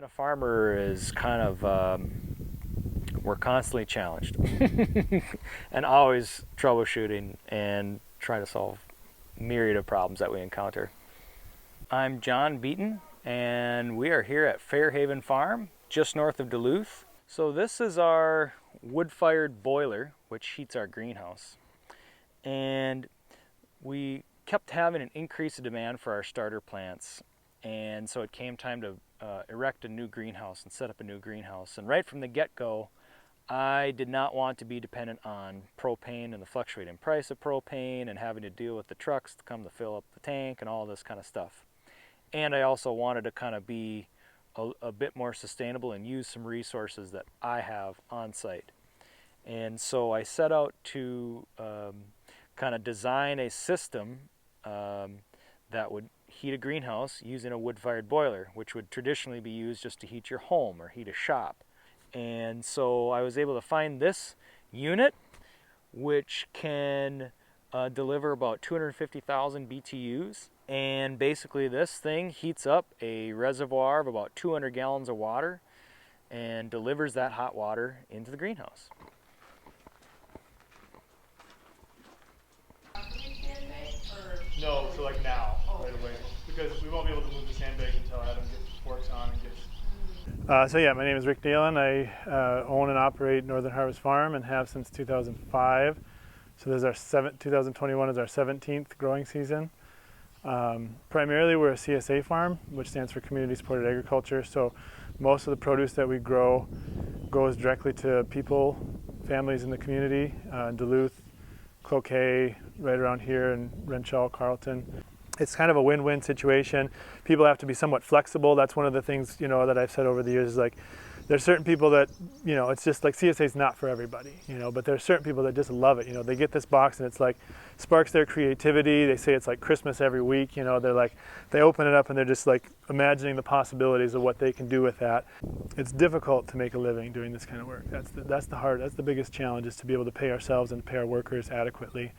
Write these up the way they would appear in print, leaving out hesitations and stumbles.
Being a farmer is kind of, we're constantly challenged and always troubleshooting and trying to solve myriad of problems that we encounter. I'm John Beaton, and we are here at Fairhaven Farm, just north of Duluth. So this is our wood-fired boiler, which heats our greenhouse. And we kept having an increase in demand for our starter plants. And so it came time to erect a new greenhouse and set up a new greenhouse. And right from the get-go, I did not want to be dependent on propane and the fluctuating price of propane and having to deal with the trucks to come to fill up the tank and all this kind of stuff. And I also wanted to kind of be a bit more sustainable and use some resources that I have on site. And so I set out to kind of design a system that would heat a greenhouse using a wood-fired boiler, which would traditionally be used just to heat your home or heat a shop. And so I was able to find this unit, which can deliver about 250,000 BTUs. And basically this thing heats up a reservoir of about 200 gallons of water and delivers that hot water into the greenhouse. No, so like now, right away, because we won't be able to move the sandbag until Adam gets forks on and gets... So yeah, my name is Rick Dalen. I own and operate Northern Harvest Farm and have since 2005. So this is our 2021 is our 17th growing season. Primarily we're a CSA farm, which stands for Community Supported Agriculture. So most of the produce that we grow goes directly to people, families in the community, Duluth, Cloquet, right around here in Wrenshall, Carleton. It's kind of a win-win situation. People have to be somewhat flexible. That's one of the things, that I've said over the years is like, there's certain people that, it's just like CSA is not for everybody, but there's certain people that just love it. They get this box and it's like sparks their creativity. They say it's like Christmas every week. They're like, they open it up and they're just like imagining the possibilities of what they can do with that. It's difficult to make a living doing this kind of work. That's the biggest challenge, is to be able to pay ourselves and pay our workers adequately.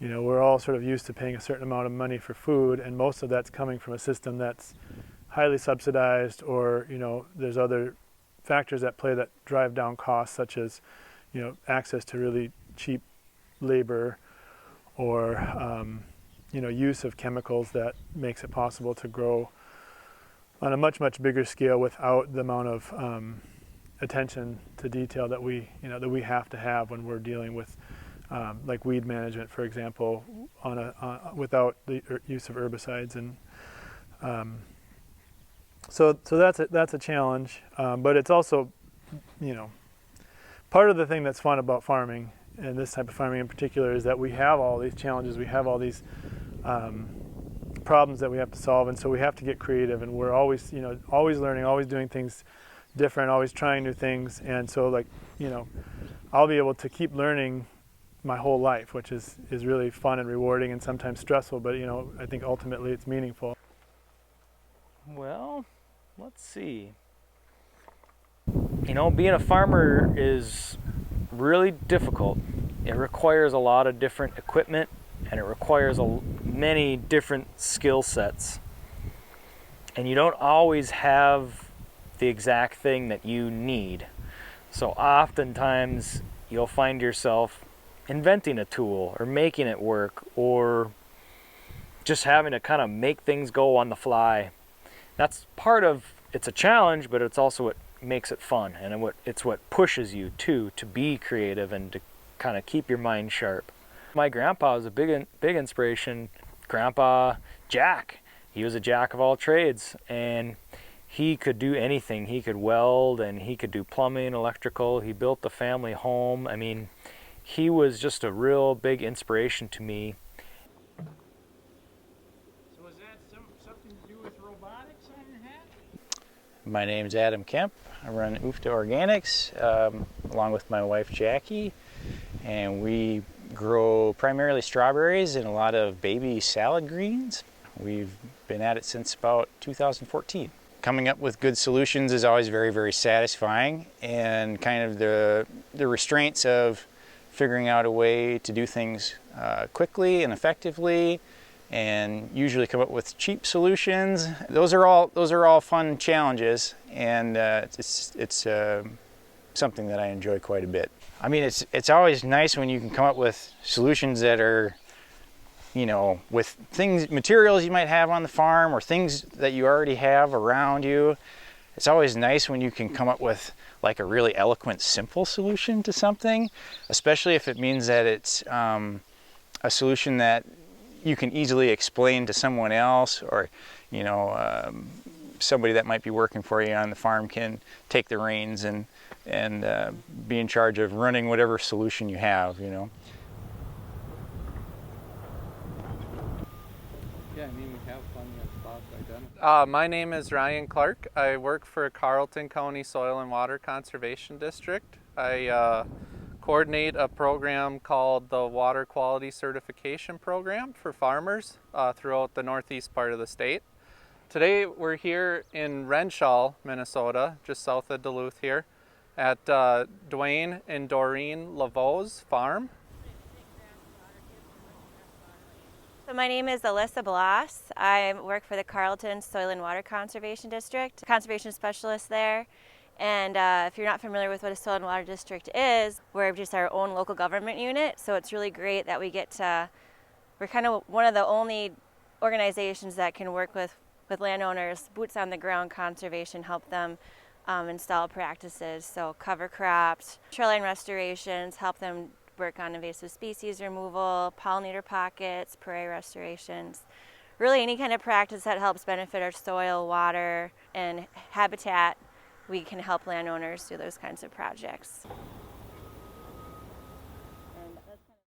We're all sort of used to paying a certain amount of money for food, and most of that's coming from a system that's highly subsidized, or there's other factors at play that drive down costs, such as access to really cheap labor, or use of chemicals that makes it possible to grow on a much bigger scale without the amount of attention to detail that we have to have when we're dealing with like weed management, for example, without the use of herbicides. And so that's a challenge, but it's also, part of the thing that's fun about farming, and this type of farming in particular, is that we have all these challenges, we have all these problems that we have to solve, and so we have to get creative, and we're always, always learning, always doing things different, always trying new things. And so, like, I'll be able to keep learning my whole life, which is really fun and rewarding and sometimes stressful, but I think ultimately it's meaningful. Well, let's see. Being a farmer is really difficult. It requires a lot of different equipment, and it requires many different skill sets. And you don't always have the exact thing that you need. So oftentimes you'll find yourself inventing a tool or making it work, or just having to kind of make things go on the fly. That's part of, it's a challenge, but it's also what makes it fun, and it's what pushes you to be creative and to kind of keep your mind sharp. My grandpa was a big inspiration. Grandpa Jack, he was a jack of all trades, and he could do anything. He could weld, and he could do plumbing, electrical. He built the family home. I mean, he was just a real big inspiration to me. So is that something to do with robotics on your hat? My name's Adam Kemp. I run Uff-Da Organics along with my wife Jackie, and we grow primarily strawberries and a lot of baby salad greens. We've been at it since about 2014. Coming up with good solutions is always very satisfying, and kind of the restraints of figuring out a way to do things quickly and effectively and usually come up with cheap solutions. Those are all fun challenges, and it's something that I enjoy quite a bit. I mean, it's always nice when you can come up with solutions that are, you know, with materials you might have on the farm or things that you already have around you. It's always nice when you can come up with like a really eloquent, simple solution to something, especially if it means that it's a solution that you can easily explain to someone else, or, you know, somebody that might be working for you on the farm can take the reins and be in charge of running whatever solution you have, you know. Yeah, I mean, we have plenty of spots identified. My name is Ryan Clark. I work for Carleton County Soil and Water Conservation District. I coordinate a program called the Water Quality Certification Program for farmers throughout the northeast part of the state. Today we're here in Wrenshall, Minnesota, just south of Duluth here, at Dwayne and Doreen Laveau's farm. So my name is Alyssa Bloss. I work for the Carleton Soil and Water Conservation District, conservation specialist there. And if you're not familiar with what a soil and water district is, we're just our own local government unit. So it's really great that we're kind of one of the only organizations that can work with landowners, boots on the ground conservation, help them install practices. So cover crops, shoreline restorations, help them work on invasive species removal, pollinator pockets, prairie restorations. Really any kind of practice that helps benefit our soil, water, and habitat, we can help landowners do those kinds of projects.